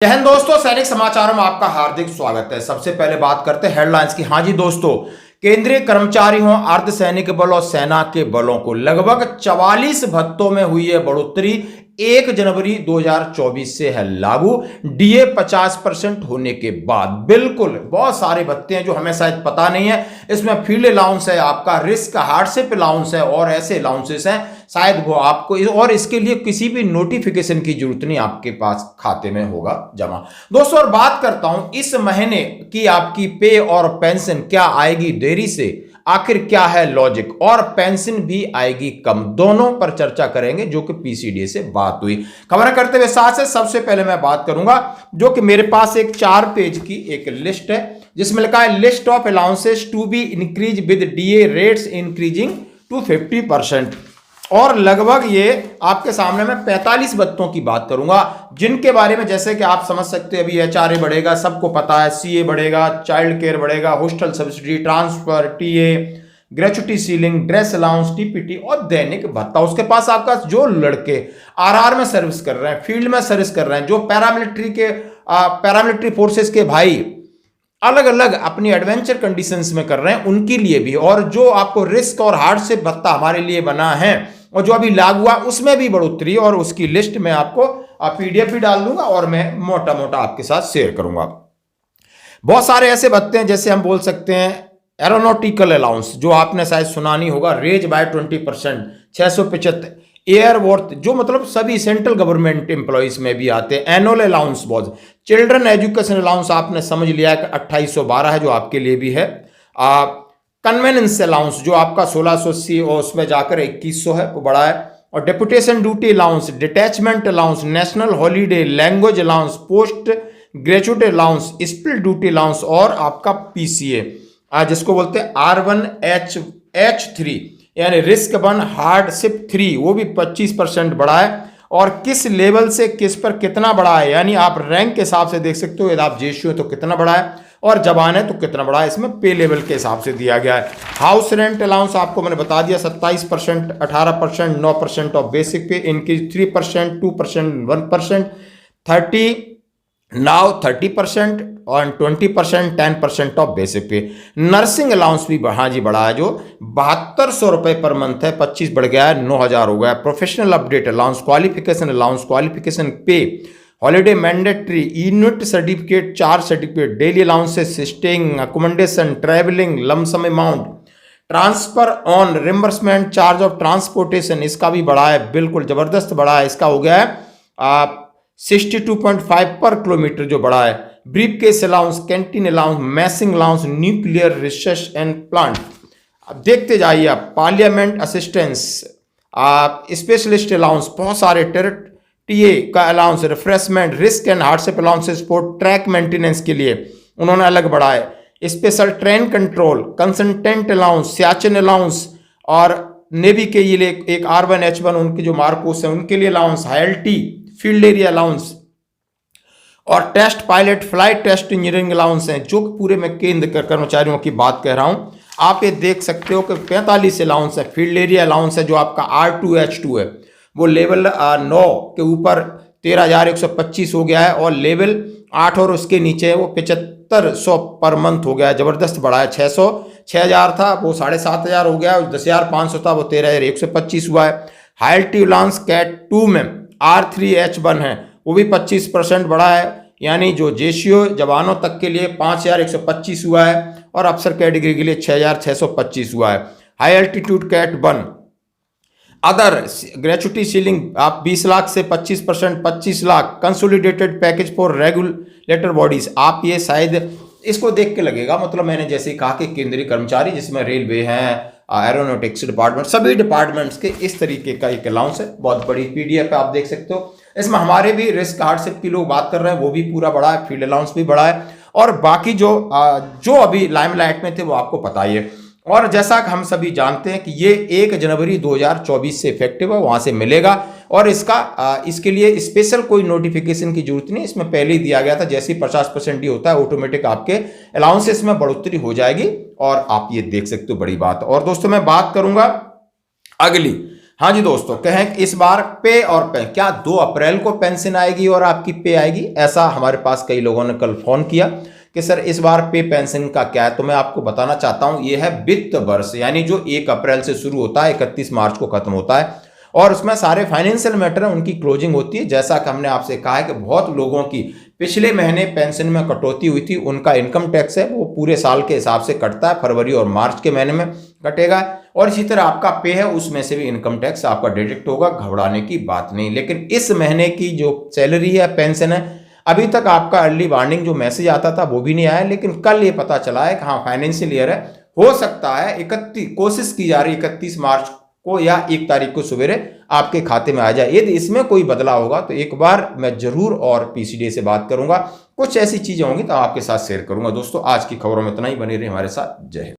जय हिंद दोस्तों, सैनिक समाचारों में आपका हार्दिक स्वागत है। सबसे पहले बात करते हैं हेडलाइंस की। हाँ जी दोस्तों, केंद्रीय कर्मचारी हों, अर्धसैनिक बल और सेना के बलों को लगभग 44 भत्तों में हुई है बढ़ोतरी। 1 जनवरी 2024 से है लागू। डीए 50% होने के बाद बिल्कुल बहुत सारे भत्ते हैं जो हमें शायद पता नहीं है। इसमें फील्ड अलाउंस है, आपका रिस्क हार्डशिप अलाउंस है और ऐसे अलाउंसेस हैं शायद वो आपको, और इसके लिए किसी भी नोटिफिकेशन की जरूरत नहीं, आपके पास खाते में होगा जमा। दोस्तों, और बात करता हूं इस महीने की आपकी पे और पेंशन क्या आएगी देरी से, आखिर क्या है लॉजिक, और पेंशन भी आएगी कम, दोनों पर चर्चा करेंगे जो कि पीसीडीए से बात हुई। खबर करते हुए साथ से सबसे पहले मैं बात करूंगा जो कि मेरे पास एक 4 पेज की एक लिस्ट है जिसमें लिखा है list of allowances to be increase with DA rates increasing to 50%। और लगभग ये आपके सामने मैं 45 भत्तों की बात करूंगा जिनके बारे में, जैसे कि आप समझ सकते हैं, अभी एचआरए बढ़ेगा, सबको पता है, सीए बढ़ेगा, चाइल्ड केयर बढ़ेगा, hostel subsidy, transfer, TA, gratuity ceiling, dress allowance, TPT और दैनिक भत्ता। उसके पास आपका जो लड़के आरआर में सर्विस कर रहे हैं, फील्ड में सर्विस कर रहे हैं, जो पैरामिलिट्री फोर्सेस के भाई अलग अलग अपनी एडवेंचर कंडीशंस में कर रहे हैं, उनके लिए भी, और जो आपको रिस्क और हार्डशिप भत्ता हमारे लिए बना है और जो अभी लागू हुआ उसमें भी बढ़ोतरी, और उसकी लिस्ट में आपको पीडीएफ भी डाल दूंगा और मैं मोटा मोटा आपके साथ शेयर करूंगा। बहुत सारे ऐसे भत्ते हैं, जैसे हम बोल सकते हैं एरोनॉटिकल अलाउंस, जो आपने शायद सुना नहीं होगा, रेज बाय 20%, 675। एयरवॉर्थ, जो मतलब सभी सेंट्रल गवर्नमेंट एम्प्लॉइज में भी आते हैं। एनुअल अलाउंस बहुत। चिल्ड्रन एजुकेशन अलाउंस आपने समझ लिया कि 2812 है, जो आपके लिए भी है। कन्वेनेंस अलाउंस जो आपका 1680 और उसमें जाकर 2100 है, वो बड़ा है। और deputation duty allowance, detachment allowance, national holiday, language allowance, post graduate allowance, spill duty allowance और आपका पीसीए जिसको बोलते हैं R1H3 यानी रिस्क 1 हार्डशिप 3, वो भी 25% बढ़ा है। और किस लेवल से किस पर कितना बढ़ा है, यानी आप रैंक के हिसाब से देख सकते हो, यदि आप जेशियो तो कितना बढ़ा है और जवान है तो कितना बढ़ा है, इसमें पे लेवल के हिसाब से दिया गया है। हाउस रेंट अलाउंस आपको मैंने बता दिया, 27%, 18%, 9% ऑफ बेसिक पे, इनकी 3%, 2%, 1%, 30% और 20%, 10% ऑफ बेसिक पे। नर्सिंग अलाउंस भी हाँ जी बढ़ा है, जो 7200 रुपए पर मंथ है, 25 बढ़ गया है, 9000 हो गया। Professional update allowance, qualification allowance, qualification pay, holiday mandatory, unit certificate, 4 certificate, daily allowances, staying, accommodation, travelling, lump sum amount, transfer on reimbursement, charge of transportation, इसका भी बढ़ा है, बिल्कुल जबरदस्त बढ़ा है। इसका हो गया है 62.5 पर किलोमीटर जो बढ़ा है। Brief case allowance, canteen allowance, मैसिंग allowance, nuclear research and plant. अब देखते जाइए आप, पार्लियामेंट असिस्टेंस, स्पेशलिस्ट अलाउंस, बहुत सारे टीए का allowance, refreshment, risk and hardship allowances for track maintenance के लिए उन्होंने अलग बढ़ाए। Special train control, consultant allowance, Siachen allowance, और नेवी के लिए एक R1H1 उनके जो मार्कोस हैं उनके लिए अलाउंस, हाईएलटी, फील्ड एरिया अलाउंस और test pilot flight test engineering allowance हैं, जो पूरे मैं केंद्र कर्मचारियों की बात कह रहा हूं। आप ये देख सकते हो कि 45 अलाउंस है। फील्ड एरिया अलाउंस है जो आपका R2H2 है, वो लेवल 9 के ऊपर 13,125 हो गया है, और लेवल 8 और उसके नीचे है वो 7500 पर मंथ हो गया है, जबरदस्त बढ़ा है। 6000 था वो 7500 हो गया, 10,500 था वो 13,125 हुआ है। हाईएलटी अलाउंस कैट 2 में R3H1 है, वो भी 25% बढ़ा है, यानी जो जेशियो जवानों तक के लिए 5,125 हुआ है और अफसर कैटेगरी के लिए 6,625 हुआ है। High altitude cat 1। Other gratuity ceiling आप 20 लाख से 25%, 25 lakh. Consolidated package for regulator bodies, आप ये शायद इसको देख के लगेगा, मतलब मैंने जैसे कहा कि केंद्रीय कर्मचारी जिसमें रेलवे हैं, एरोनॉटिक्स डिपार्टमेंट, सभी डिपार्टमेंट्स के इस तरीके का एक अलाउंस है। बहुत बड़ी पीडीएफ है, आप देख सकते हो। इसमें हमारे भी रिस्क हार्डशिप की लोग बात कर रहे हैं, वो भी पूरा बड़ा है, फील्ड अलाउंस भी बड़ा है, और बाकी जो अभी लाइमलाइट में थे वो आपको पता ही है। और जैसा कि हम सभी जानते हैं कि ये 1 जनवरी 2024 से इफेक्टिव है, वहां से मिलेगा, और इसके लिए स्पेशल कोई नोटिफिकेशन की जरूरत नहीं, इसमें पहले ही दिया गया था। जैसे ही 50% ही होता है, ऑटोमेटिक आपके अलाउंसेस में बढ़ोतरी हो जाएगी, और आप ये देख सकते हो, बड़ी बात। और दोस्तों मैं बात करूंगा अगली हाँ जी दोस्तों, कहें कि इस बार पे और पे क्या 2 अप्रैल को पेंशन आएगी और आपकी पे आएगी, ऐसा हमारे पास कई लोगों ने कल फोन किया कि सर इस बार पे पेंशन का क्या है। तो मैं आपको बताना चाहता हूं, ये है वित्त वर्ष, यानी जो 1 अप्रैल से शुरू होता है 31 मार्च को खत्म होता है, और उसमें सारे फाइनेंशियल मैटर है उनकी क्लोजिंग होती है। जैसा कि हमने आपसे कहा है कि बहुत लोगों की पिछले महीने पेंशन में कटौती हुई थी, उनका इनकम टैक्स है वो पूरे साल के हिसाब से कटता है, फरवरी और मार्च के महीने में कटेगा, और इसी तरह आपका पे है उसमें से भी इनकम टैक्स आपका डिडक्ट होगा, घबराने की बात नहीं। लेकिन इस महीने की जो सैलरी है, पेंशन है, अभी तक आपका अर्ली वार्निंग जो मैसेज आता था वो भी नहीं आया, लेकिन कल ये पता चला है कि हाँ फाइनेंशियल ईयर है, हो सकता है 31, कोशिश की जा रही है 31 मार्च को या 1 तारीख को सवेरे आपके खाते में आ जाए। यदि इसमें कोई बदलाव होगा तो एक बार मैं जरूर और पीसीडी से बात करूंगा, कुछ ऐसी चीजें होंगी तो आपके साथ शेयर करूंगा। दोस्तों आज की खबरों में इतना ही, बने रहे हमारे साथ। जय हिंद।